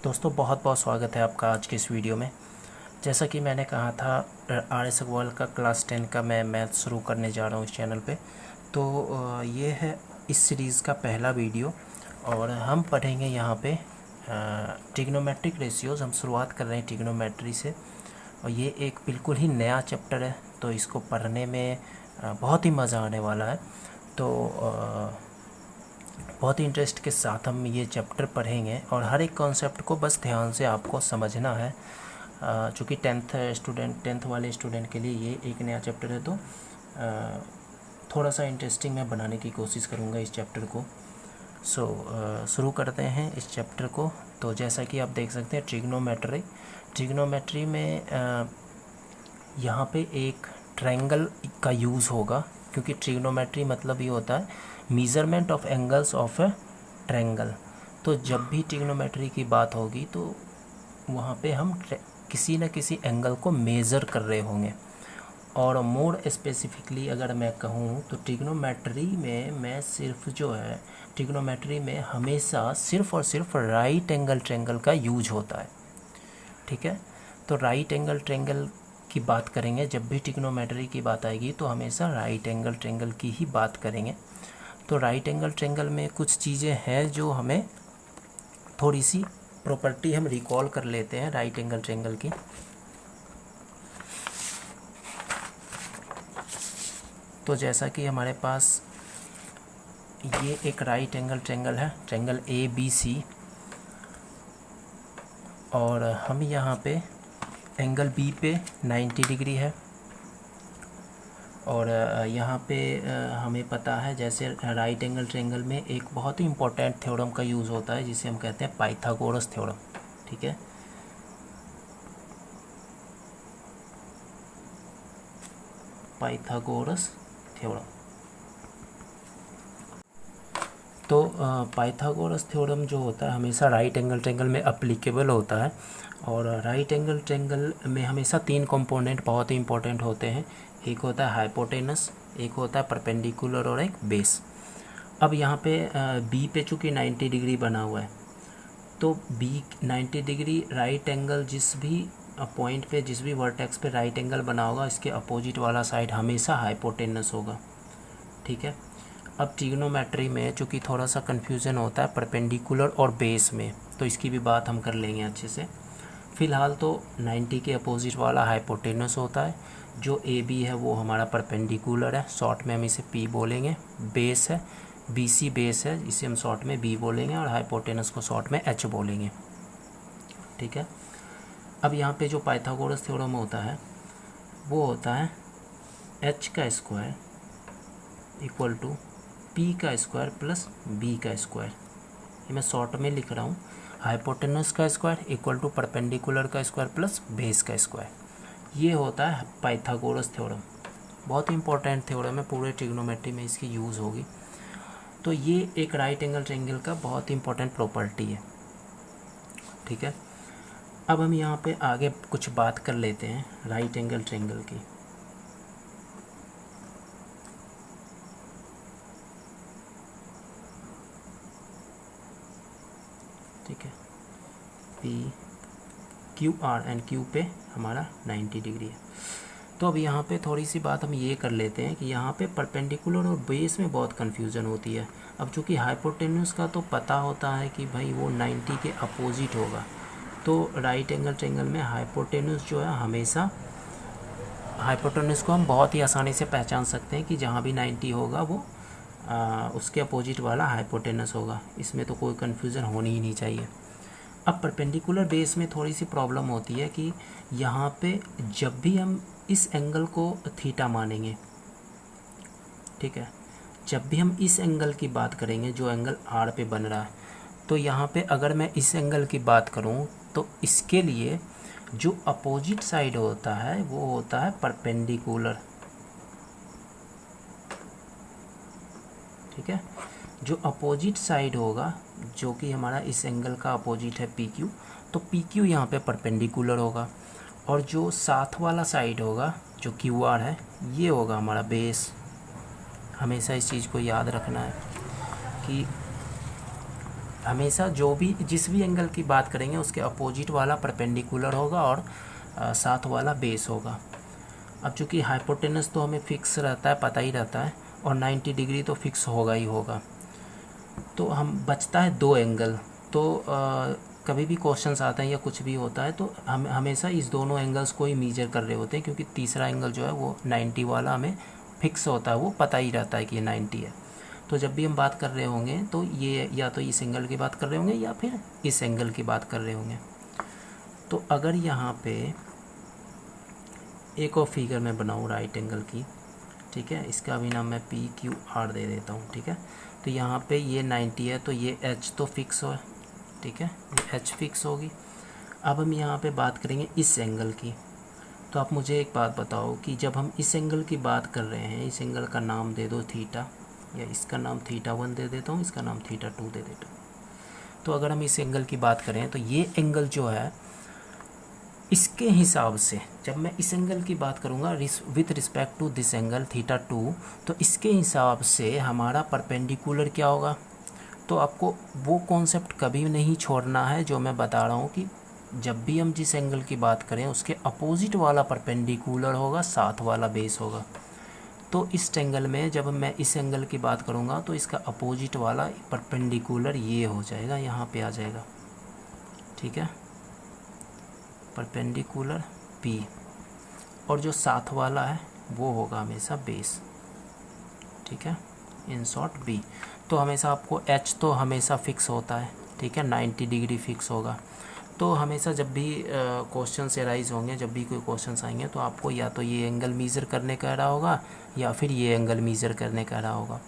दोस्तों बहुत बहुत स्वागत है आपका आज के इस वीडियो में। जैसा कि मैंने कहा था आर एस अग्रवाल का क्लास 10 का मैं मैथ शुरू करने जा रहा हूँ इस चैनल पे। तो ये है इस सीरीज़ का पहला वीडियो और हम पढ़ेंगे यहाँ पे ट्रिग्नोमेट्रिक रेशियोज़। हम शुरुआत कर रहे हैं ट्रिग्नोमेट्री से और ये एक बिल्कुल ही नया चैप्टर है, तो इसको पढ़ने में बहुत ही मज़ा आने वाला है। तो बहुत ही इंटरेस्ट के साथ हम ये चैप्टर पढ़ेंगे और हर एक कॉन्सेप्ट को बस ध्यान से आपको समझना है। चूँकि टेंथ वाले स्टूडेंट के लिए ये एक नया चैप्टर है, तो थोड़ा सा इंटरेस्टिंग मैं बनाने की कोशिश करूँगा इस चैप्टर को। शुरू करते हैं इस चैप्टर को। तो जैसा कि आप देख सकते हैं ट्रिग्नोमेट्री में यहाँ पे एक ट्रायंगल का यूज़ होगा, क्योंकि ट्रिग्नोमेट्री मतलब ये होता है measurement of angles of A triangle. तो जब भी ट्रिग्नोमेट्री की बात होगी तो वहाँ पे हम किसी न किसी एंगल को मेज़र कर रहे होंगे। और मोर स्पेसिफिकली अगर मैं कहूँ तो ट्रिग्नोमेट्री में हमेशा सिर्फ़ और सिर्फ राइट एंगल ट्रायंगल का यूज होता है। ठीक है, तो राइट एंगल ट्रायंगल की बात करेंगे। जब भी ट्रिग्नोमेट्री की बात आएगी तो हमेशा राइट एंगल ट्रायंगल की ही बात करेंगे। तो राइट एंगल ट्रायंगल में कुछ चीज़ें हैं जो हमें थोड़ी सी प्रॉपर्टी हम रिकॉल कर लेते हैं राइट एंगल ट्रायंगल की। तो जैसा कि हमारे पास ये एक राइट एंगल ट्रायंगल है, ट्रायंगल ABC, और हम यहाँ पे एंगल B पे 90 डिग्री है। और यहाँ पे हमें पता है जैसे राइट एंगल ट्रायंगल में एक बहुत ही इम्पोर्टेंट थ्योरम का यूज़ होता है जिसे हम कहते हैं पाइथागोरस थ्योरम। ठीक है, पाइथागोरस थ्योरम। तो पाइथागोरस थ्योरम जो होता है हमेशा राइट एंगल ट्रायंगल में अप्लीकेबल होता है। और राइट एंगल ट्रायंगल में हमेशा तीन कंपोनेंट बहुत ही इंपॉर्टेंट होते हैं। एक होता है हाइपोटेनस, एक होता है परपेंडिकुलर और एक बेस। अब यहाँ पे बी पे चूँकि 90 डिग्री बना हुआ है, तो बी 90 डिग्री राइट एंगल जिस भी पॉइंट पे, जिस भी वर्टेक्स पे राइट एंगल बना होगा, इसके अपोजिट वाला साइड हमेशा हाइपोटेनस होगा। ठीक है, अब ट्रिग्नोमेट्री में चूँकि थोड़ा सा कन्फ्यूज़न होता है परपेंडिकुलर और बेस में, तो इसकी भी बात हम कर लेंगे अच्छे से। फ़िलहाल तो 90 के अपोजिट वाला हाइपोटेनस होता है, जो AB है वो हमारा परपेंडिकुलर है, शॉर्ट में हम इसे P बोलेंगे। बेस है, BC बेस है, इसे हम शॉर्ट में B बोलेंगे, और हाइपोटेनस को शॉर्ट में H बोलेंगे। ठीक है, अब यहाँ पे जो पाइथागोरस थ्योरम होता है वो होता है H का स्क्वायर इक्वल टू P का स्क्वायर प्लस B का स्क्वायर। ये मैं शॉर्ट में लिख रहा हूँ, हाइपोटेनस का स्क्वायर इक्वल टू परपेंडिकुलर का स्क्वायर प्लस बेस का स्क्वायर। ये होता है पाइथागोरस थ्योरम। बहुत ही इंपॉर्टेंट थ्योरम है, पूरे ट्रिग्नोमेट्री में इसकी यूज़ होगी। तो ये एक राइट एंगल ट्रायंगल का बहुत ही इंपॉर्टेंट प्रॉपर्टी है। ठीक है, अब हम यहाँ पे आगे कुछ बात कर लेते हैं राइट एंगल ट्रायंगल की। ठीक है, PQR एंड Q पे हमारा 90 डिग्री है। तो अब यहाँ पे थोड़ी सी बात हम ये कर लेते हैं कि यहाँ पे परपेंडिकुलर और बेस में बहुत कन्फ्यूज़न होती है। अब चूँकि हाइपोटेन्यूस का तो पता होता है कि भाई वो 90 के अपोजिट होगा, तो राइट एंगल ट्रायंगल में हाइपोटेन्यूस जो है हमेशा, हाइपोटेन्यूस को हम बहुत ही आसानी से पहचान सकते हैं कि जहाँ भी 90 होगा वो उसके अपोजिट वाला हाइपोटेनस होगा। इसमें तो कोई कन्फ्यूज़न होनी ही नहीं चाहिए। अब परपेंडिकुलर बेस में थोड़ी सी प्रॉब्लम होती है कि यहाँ पे जब भी हम इस एंगल को थीटा मानेंगे, ठीक है, जब भी हम इस एंगल की बात करेंगे जो एंगल आर पे बन रहा है, तो यहाँ पे अगर मैं इस एंगल की बात करूँ तो इसके लिए जो अपोजिट साइड होता है वो होता है परपेंडिकुलर। ठीक है, जो अपोजिट साइड होगा, जो कि हमारा इस एंगल का अपोजिट है PQ, तो PQ यहाँ पे परपेंडिकुलर होगा। और जो साथ वाला साइड होगा जो QR है, ये होगा हमारा बेस। हमेशा इस चीज़ को याद रखना है कि हमेशा जो भी जिस भी एंगल की बात करेंगे उसके अपोजिट वाला परपेंडिकुलर होगा और साथ वाला बेस होगा। अब चूँकि हाइपोटेनस तो हमें फिक्स रहता है, पता ही रहता है, और 90 डिग्री तो फिक्स होगा ही होगा। तो हम बचता है दो एंगल। तो कभी भी क्वेश्चंस आते हैं या कुछ भी होता है तो हम हमेशा इस दोनों एंगल्स को ही मेजर कर रहे होते हैं, क्योंकि तीसरा एंगल जो है वो 90 वाला हमें फिक्स होता है, वो पता ही रहता है कि ये 90 है। तो जब भी हम बात कर रहे होंगे तो ये या तो इस एंगल की बात कर रहे होंगे या फिर इस एंगल की बात कर रहे होंगे। तो अगर यहाँ पे एक और फिगर मैं बनाऊँ राइट एंगल की, ठीक है, इसका भी नाम मैं PQR दे देता हूँ, ठीक है। तो यहाँ पे ये 90 है तो ये H तो फिक्स हो, ठीक है, ये H फिक्स होगी। अब हम यहाँ पे बात करेंगे इस एंगल की। तो आप मुझे एक बात बताओ कि जब हम इस एंगल की बात कर रहे हैं, इस एंगल का नाम दे दो थीटा, या इसका नाम θ1 दे देता हूँ, इसका नाम θ2 दे देता हूँ। तो अगर हम इस एंगल की बात करें तो ये एंगल जो है इसके हिसाब से, जब मैं इस एंगल की बात करूँगा with respect to this angle θ2, तो इसके हिसाब से हमारा परपेंडिकुलर क्या होगा। तो आपको वो कॉन्सेप्ट कभी नहीं छोड़ना है जो मैं बता रहा हूँ कि जब भी हम जिस एंगल की बात करें उसके अपोजिट वाला परपेंडिकुलर होगा, साथ वाला बेस होगा। तो इस एंगल में जब मैं इस एंगल की बात करूँगा तो इसका अपोजिट वाला परपेंडिकुलर ये हो जाएगा, यहाँ पे आ जाएगा, ठीक है, परपेंडिकुलर P, और जो साथ वाला है वो होगा हमेशा बेस, ठीक है, इन शॉर्ट B। तो हमेशा आपको H तो हमेशा फिक्स होता है, ठीक है, 90 डिग्री फिक्स होगा। तो हमेशा जब भी क्वेश्चन एराइज होंगे, जब भी कोई क्वेश्चंस आएंगे तो आपको या तो ये एंगल मीज़र करने कह रहा होगा या फिर ये एंगल मीज़र करने कह रहा होगा।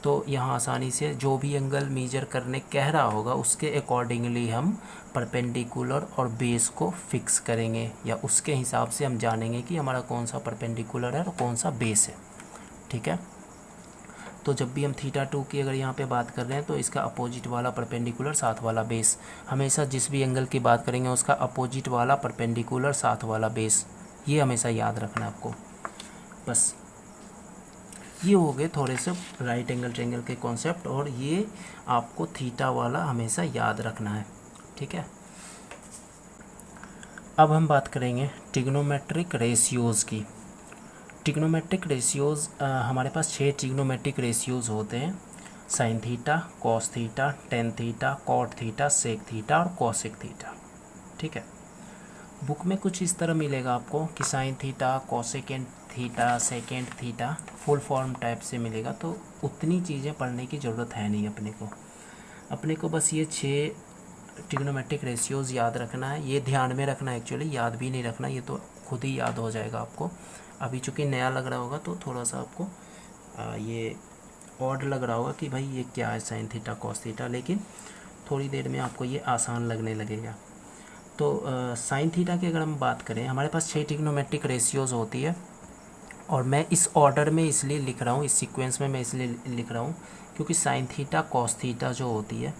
तो यहाँ आसानी से जो भी एंगल मीज़र करने कह रहा होगा उसके अकॉर्डिंगली हम परपेंडिकुलर और बेस को फिक्स करेंगे, या उसके हिसाब से हम जानेंगे कि हमारा कौन सा परपेंडिकुलर है और कौन सा बेस है, ठीक है। तो जब भी हम θ2 की अगर यहाँ पे बात कर रहे हैं तो इसका अपोजिट वाला परपेंडिकुलर, साथ वाला बेस, हमेशा जिस भी एंगल की बात करेंगे उसका अपोजिट वाला परपेंडिकुलर, साथ वाला बेस, ये हमेशा याद रखना है आपको। बस ये हो गए थोड़े से राइट एंगल ट्रायंगल के कॉन्सेप्ट, और ये आपको थीटा वाला हमेशा याद रखना है, ठीक है। अब हम बात करेंगे ट्रिग्नोमेट्रिक रेशियोज़ की। ट्रिग्नोमेट्रिक रेशियोज़ हमारे पास 6 ट्रिग्नोमेट्रिक रेशियोज़ होते हैं, sine theta, cos theta, tan theta, cot theta, sec theta और कॉसेक थीटा, ठीक है। बुक में कुछ इस तरह मिलेगा आपको कि sine theta, cosecant theta, secant theta, full form type से मिलेगा। तो उतनी चीज़ें पढ़ने की ज़रूरत है नहीं अपने को बस ये 6 ट्रिग्नोमेट्रिक रेशियोज़ याद रखना है। ये ध्यान में रखना है, एक्चुअली याद भी नहीं रखना, ये तो खुद ही याद हो जाएगा आपको। अभी चूँकि नया लग रहा होगा तो थोड़ा सा आपको ये ऑड लग रहा होगा कि भाई ये क्या है साइन थीटा कॉस थीटा, लेकिन थोड़ी देर में आपको ये आसान लगने लगेगा। तो साइन थीटा की अगर हम बात करें, हमारे पास 6 ट्रिग्नोमेट्रिक रेशियोज़ होती है, और मैं इस ऑर्डर में इसलिए लिख रहा हूँ, इस सीक्वेंस में मैं इसलिए लिख रहा हूँ क्योंकि साइन थीटा कॉस थीटा जो होती है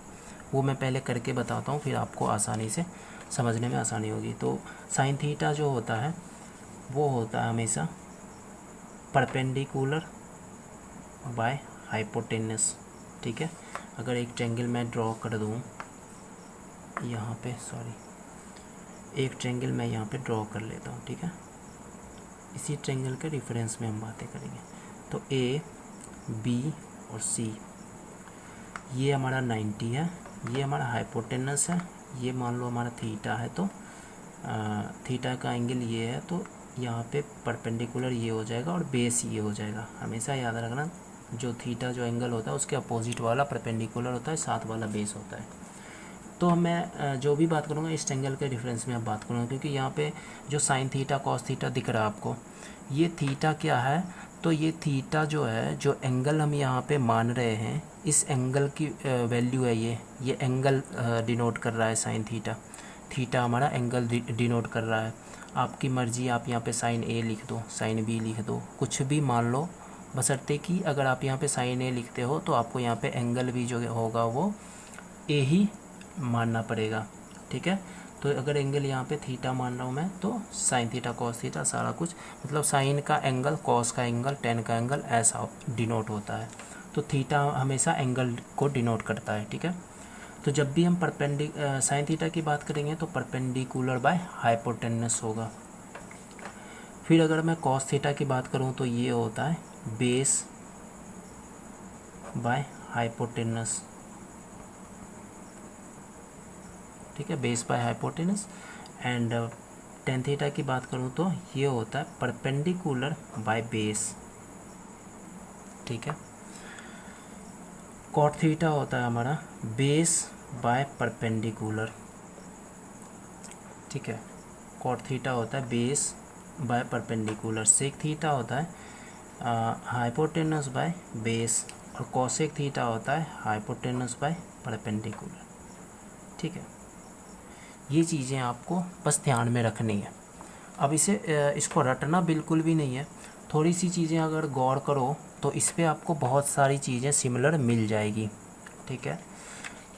वो मैं पहले करके बताता हूँ, फिर आपको आसानी से समझने में आसानी होगी। तो साइन थीटा जो होता है वो होता है हमेशा परपेंडिकुलर बाय हाइपोटेनस, ठीक है। अगर एक ट्रायंगल मैं ड्रॉ कर दूँ यहाँ पे, एक ट्रायंगल मैं यहाँ पे ड्रॉ कर लेता हूँ, ठीक है। इसी ट्रायंगल के रेफरेंस में हम बातें करेंगे। तो A, B और C, ये हमारा 90 है, ये हमारा हाइपोटेनस है, ये मान लो हमारा थीटा है, तो थीटा का एंगल ये है, तो यहाँ पे परपेंडिकुलर ये हो जाएगा और बेस ये हो जाएगा। हमेशा याद रखना जो थीटा जो एंगल होता है उसके अपोजिट वाला परपेंडिकुलर होता है, साथ वाला बेस होता है। तो मैं जो भी बात करूँगा इस एंगल के डिफरेंस में अब बात करूँगा, क्योंकि यहाँ पे जो साइन थीटा कॉस थीटा दिख रहा है आपको, ये थीटा क्या है, तो ये थीटा जो है, जो एंगल हम यहाँ पे मान रहे हैं, इस एंगल की वैल्यू है ये एंगल डिनोट कर रहा है साइन थीटा। थीटा हमारा एंगल डिनोट कर रहा है। आपकी मर्ज़ी, आप यहाँ पे साइन A लिख दो, साइन B लिख दो, कुछ भी मान लो, बशर्ते कि अगर आप यहाँ पे साइन A लिखते हो तो आपको यहाँ पे एंगल भी जो होगा वो A ही मानना पड़ेगा, ठीक है। तो अगर एंगल यहाँ पे थीटा मान रहा हूँ मैं, तो साइन थीटा कॉस थीटा सारा कुछ, मतलब साइन का एंगल, कॉस का एंगल, टेन का एंगल, ऐसा डिनोट होता है। तो थीटा हमेशा एंगल को डिनोट करता है, ठीक है। तो जब भी हम साइन थीटा की बात करेंगे तो परपेंडिकुलर बाय हाइपोटेनस होगा। फिर अगर मैं कॉस थीटा की बात करूँ तो ये होता है बेस बाय हाइपोटेनस, ठीक है, base by hypotenuse. And tan theta की बात करूँ तो ये होता है परपेंडिकुलर बाय बेस, ठीक है। कॉट थीटा होता है हमारा बेस बाय परपेंडिकुलर, ठीक है। कॉट थीटा होता है base by perpendicular. Sec theta होता है हाइपोटेनस बाय बेस, और कॉसेक थीटा होता है हाइपोटेनस बाय परपेंडिकुलर, ठीक है। ये चीज़ें आपको बस ध्यान में रखनी है। अब इसको रटना बिल्कुल भी नहीं है, थोड़ी सी चीज़ें अगर गौर करो तो इस पर आपको बहुत सारी चीज़ें सिमिलर मिल जाएगी, ठीक है।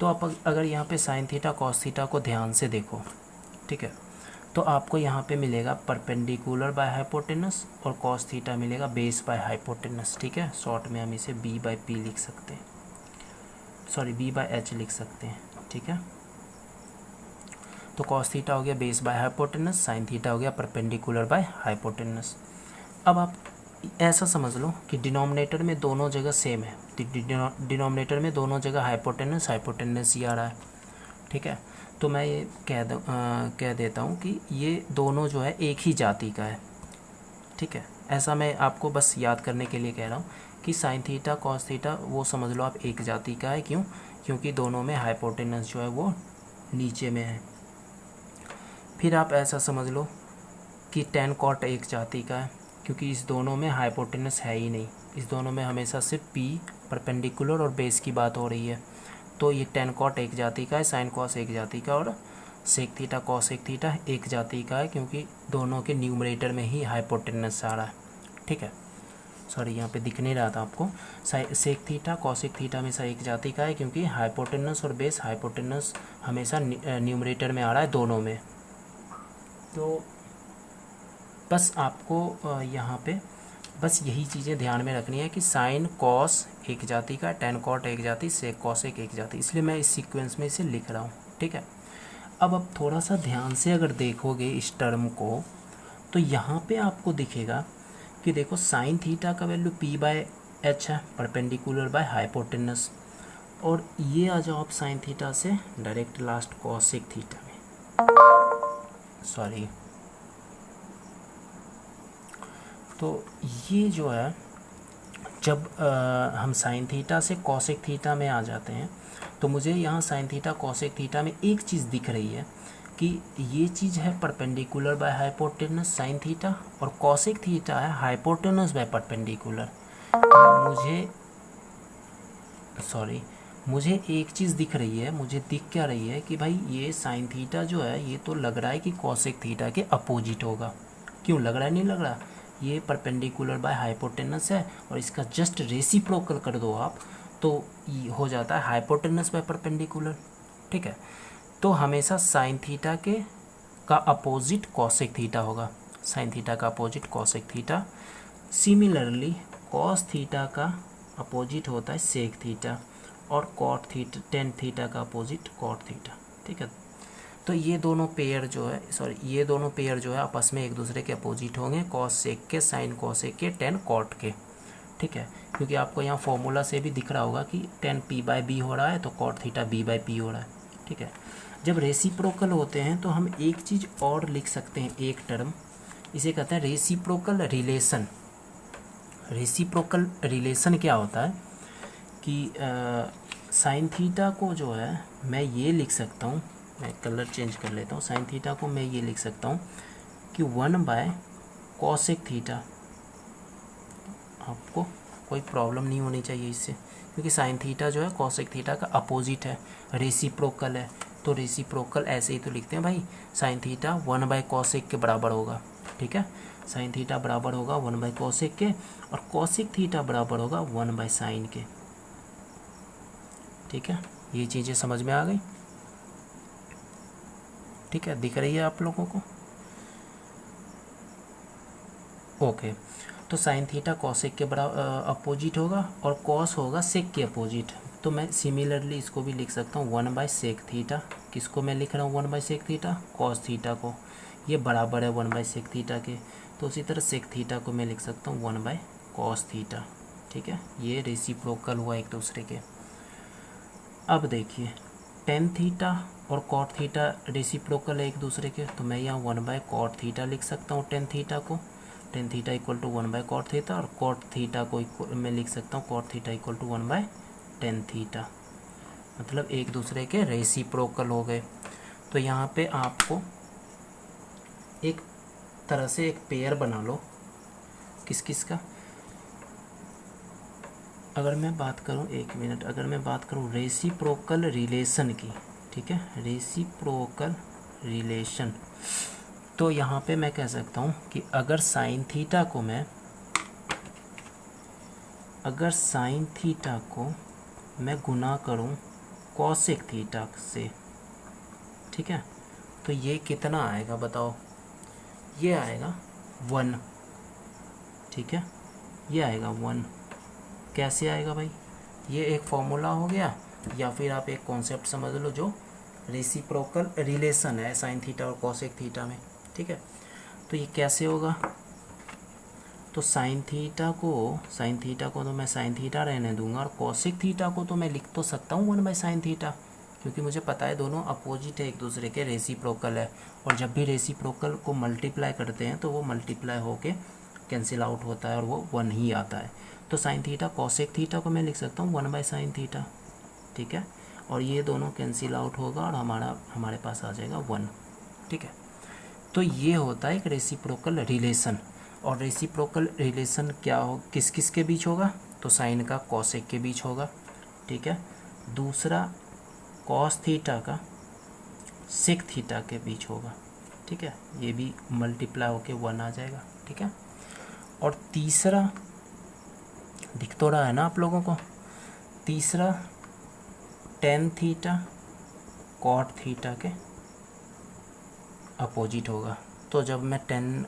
तो आप अगर यहाँ पे साइन थीटा कॉस थीटा को ध्यान से देखो, ठीक है, तो आपको यहाँ पे मिलेगा परपेंडिकुलर बाय हाइपोटेनस और कॉस थीटा मिलेगा बेस बाय हाइपोटेनस, ठीक है। शॉर्ट में हम इसे बी बाय पी लिख सकते हैं, सॉरी बी बाय एच लिख सकते हैं, ठीक है। तो कॉस थीटा हो गया base by hypotenuse, sine theta हो गया परपेंडिकुलर बाय हाइपोटेनस। अब आप ऐसा समझ लो कि डिनोमिनेटर में दोनों जगह सेम है, डिनोमिनेटर में दोनों जगह हाइपोटेनस हाइपोटेनस ही आ रहा है, ठीक है। तो मैं ये कह देता हूँ कि ये दोनों जो है एक ही जाति का है, ठीक है। ऐसा मैं आपको बस याद करने के लिए कह रहा हूँ कि साइन थीटा कॉस थीटा वो समझ लो आप एक जाति का है, क्यों? क्योंकि दोनों में हाइपोटेनस जो है वो नीचे में है। फिर आप ऐसा समझ लो कि टेन कॉट एक जाति का है, क्योंकि इस दोनों में हाइपोटेनस है ही नहीं, इस दोनों में हमेशा सिर्फ पी परपेंडिकुलर और बेस की बात हो रही है। तो ये टेन कॉट एक जाति का है, साइन कॉस एक जाति का, और सेक थीटा कॉसेक थीटा एक जाति का है, क्योंकि दोनों के न्यूमरेटर में ही हाइपोटेनस आ रहा है, ठीक है। सॉरी यहाँ पे दिख नहीं रहा था आपको। सेक थीटा कॉसेक थीटा हमेशा एक जाति का है, क्योंकि हाइपोटेनस और बेस हाइपोटेनस हमेशा न्यूमरेटर में आ रहा है दोनों में। तो बस आपको यहाँ पे बस यही चीज़ें ध्यान में रखनी है कि साइन कॉस एक जाति का, टेन कॉट एक जाति, सेक कॉसेक एक जाति, इसलिए मैं इस सीक्वेंस में इसे लिख रहा हूँ, ठीक है। अब थोड़ा सा ध्यान से अगर देखोगे इस टर्म को तो यहाँ पे आपको दिखेगा कि देखो साइन थीटा का वैल्यू पी बाय एच है परपेंडिकुलर बाय हाइपोटेनस, और ये आ जाओ आप साइन थीटा से डायरेक्ट लास्ट कॉसेक थीटा में, सॉरी। तो ये जो है जब हम साइन थीटा से कॉसेक थीटा में आ जाते हैं तो मुझे यहाँ साइन थीटा कॉसेक थीटा में एक चीज़ दिख रही है कि ये चीज़ है perpendicular by hypotenuse sine theta, और कॉसेक थीटा है हाइपोटेनस बाय परपेंडिकुलर। मुझे एक चीज़ दिख रही है, मुझे दिख क्या रही है कि भाई ये साइन थीटा जो है ये तो लग रहा है कि कॉसेक थीटा के अपोजिट होगा। क्यों लग रहा है? नहीं लग रहा, ये परपेंडिकुलर बाय हाइपोटेनस है और इसका जस्ट रेसिप्रोकल कर दो आप तो ये हो जाता है हाइपोटेनस बाय परपेंडिकुलर, ठीक है। तो हमेशा साइन थीटा का अपोजिट कॉसेक थीटा होगा, साइन थीटा का opposite cosec theta. Similarly cos theta का अपोजिट होता है सेक थीटा, और कॉट थीटा टेन थीटा का अपोजिट कॉट थीटा, ठीक है। तो ये दोनों पेयर जो है आपस में एक दूसरे के अपोजिट होंगे, कॉस सेक के, साइन कॉसेक के, टेन कॉट के, ठीक है। क्योंकि आपको यहाँ फॉर्मूला से भी दिख रहा होगा कि टेन पी बाय बी हो रहा है तो cot theta B by P हो रहा है, ठीक है। जब रेसिप्रोकल होते हैं तो हम एक चीज़ और लिख सकते हैं, एक टर्म, इसे कहते हैं रेसिप्रोकल रिलेशन। रेसिप्रोकल रिलेशन क्या होता है कि साइन थीटा को जो है मैं ये लिख सकता हूँ, मैं कलर चेंज कर लेता हूँ, साइन थीटा को मैं ये लिख सकता हूँ कि 1/cos थीटा। आपको कोई प्रॉब्लम नहीं होनी चाहिए इससे, क्योंकि साइन थीटा जो है कॉसेक थीटा का अपोजिट है, रेसिप्रोकल है। तो रेसिप्रोकल ऐसे ही तो लिखते हैं भाई, साइन थीटा 1/cos के बराबर होगा, ठीक है। साइन थीटा बराबर होगा 1/cos के, और कॉसेक थीटा बराबर होगा 1/sin के, ठीक है। ये चीज़ें समझ में आ गई, ठीक है, दिख रही है आप लोगों को? ओके। तो साइन थीटा कॉसेक के बराबर अपोजिट होगा, और कॉस होगा सेक के अपोजिट, तो मैं सिमिलरली इसको भी लिख सकता हूँ 1/sec थीटा। किसको मैं लिख रहा हूँ 1/sec थीटा? कॉस थीटा को। ये बराबर है 1/sec थीटा के। तो उसी तरह सेक थीटा को मैं लिख सकता हूँ 1/cos थीटा। ठीक है, ये रेसिप्रोकल हुआ एक दूसरे के। अब देखिए टेन थीटा और कॉट थीटा रेसिप्रोकल है एक दूसरे के, तो मैं यहाँ 1/cot थीटा लिख सकता हूँ टेन थीटा को। Tan theta equal to 1/cot theta, और कॉट थीटा को मैं लिख सकता हूँ cot theta equal to 1/tan theta. मतलब एक दूसरे के रेसिप्रोकल हो गए। तो यहाँ पे आपको एक तरह से एक पेयर बना लो। किस किस का? अगर मैं बात करूँ, एक मिनट, अगर मैं बात करूँ रेसिप्रोकल रिलेशन की, ठीक है, रेसिप्रोकल रिलेशन, तो यहाँ पे मैं कह सकता हूँ कि अगर साइन थीटा को मैं गुना करूँ कॉसेक थीटा से, ठीक है, तो ये कितना आएगा बताओ? ये आएगा 1। ठीक है, ये आएगा 1। कैसे आएगा भाई? ये एक फॉर्मूला हो गया, या फिर आप एक कॉन्सेप्ट समझ लो जो रेसिप्रोकल रिलेशन है साइन थीटा और कॉसेक थीटा में। ठीक है, तो ये कैसे होगा? तो साइन थीटा को तो मैं साइन थीटा रहने दूंगा, और कॉसेक थीटा को तो मैं लिख तो सकता हूँ 1/sin थीटा, क्योंकि मुझे पता है दोनों अपोजिट है एक दूसरे के, रेसिप्रोकल है। और जब भी रेसिप्रोकल को मल्टीप्लाई करते हैं तो वो मल्टीप्लाई होके कैंसिल आउट होता है और वो 1 ही आता है। तो साइन थीटा कॉसेक थीटा को मैं लिख सकता हूँ 1/sin थीटा। ठीक है, और ये दोनों कैंसिल आउट होगा और हमारे पास आ जाएगा 1। ठीक है, तो ये होता है एक रेसिप्रोकल रिलेशन। और रेसिप्रोकल रिलेशन क्या हो, किस किस के बीच होगा? तो साइन का कॉसेक के बीच होगा। ठीक है, दूसरा कॉस थीटा का सेक थीटा के बीच होगा। ठीक है, ये भी मल्टीप्लाई होके 1 आ जाएगा। ठीक है, और तीसरा दिख तो रहा है ना आप लोगों को? तीसरा टेन थीटा कॉट थीटा के अपोजिट होगा। तो जब मैं टेन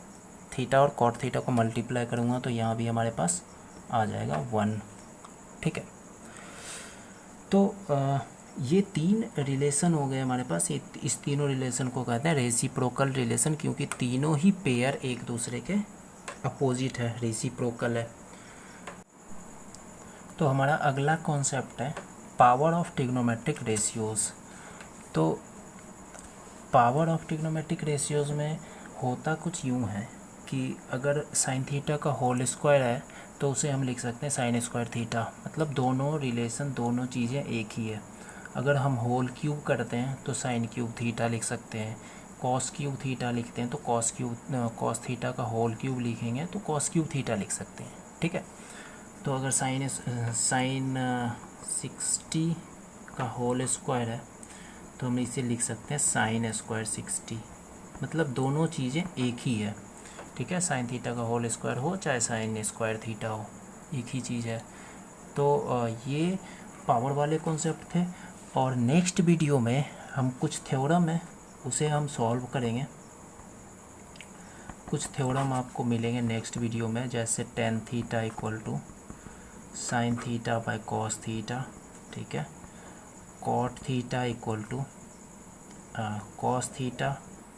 थीटा और कॉट थीटा को मल्टीप्लाई करूँगा तो यहाँ भी हमारे पास आ जाएगा 1। ठीक है, तो ये 3 रिलेशन हो गए हमारे पास। इस तीनों रिलेशन को कहते हैं रेसिप्रोकल रिलेशन, क्योंकि तीनों ही पेयर एक दूसरे के अपोजिट है, रेसिप्रोकल है। तो हमारा अगला कॉन्सेप्ट है पावर ऑफ ट्रिग्नोमेट्रिक रेशियोज़। तो पावर ऑफ ट्रिग्नोमेट्रिक रेशियोज़ में होता कुछ यूँ है कि अगर साइन थीटा का होल स्क्वायर है तो उसे हम लिख सकते हैं साइन स्क्वायर थीटा। मतलब दोनों रिलेशन, दोनों चीज़ें एक ही है। अगर हम होल क्यूब करते हैं तो साइन क्यूब थीटा लिख सकते हैं, कॉस क्यूब थीटा लिखते हैं तो कॉस थीटा का होल क्यूब लिखेंगे तो कॉस क्यूब थीटा लिख सकते हैं। ठीक है, तो अगर साइन 60 का होल स्क्वायर है तो हम इसे लिख सकते हैं साइन स्क्वायर 60। मतलब दोनों चीज़ें एक ही है। ठीक है, साइन थीटा का होल स्क्वायर हो चाहे साइन स्क्वायर थीटा हो, एक ही चीज़ है। तो ये पावर वाले कॉन्सेप्ट थे। और नेक्स्ट वीडियो में हम कुछ थ्योरम है उसे हम सॉल्व करेंगे। कुछ थ्योरम आपको मिलेंगे नेक्स्ट वीडियो में, जैसे tan theta equal to sine theta by cos theta. ठीक है, cot theta equal to cos theta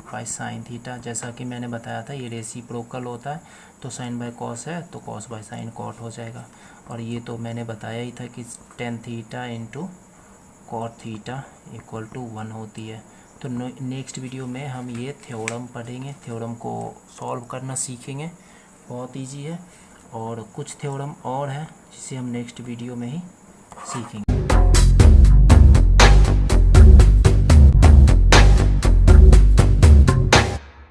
by sine theta. जैसा कि मैंने बताया था ये रेसिप्रोकल होता है, तो साइन बाय कॉस है तो कॉस बाय साइन कॉट हो जाएगा। और ये तो मैंने बताया ही था कि tan theta into cot theta equal to 1 होती है। तो नेक्स्ट वीडियो में हम ये थ्योरम पढ़ेंगे, थ्योरम को सॉल्व करना सीखेंगे। बहुत इजी है। और कुछ थ्योरम और है जिसे हम नेक्स्ट वीडियो में ही सीखेंगे।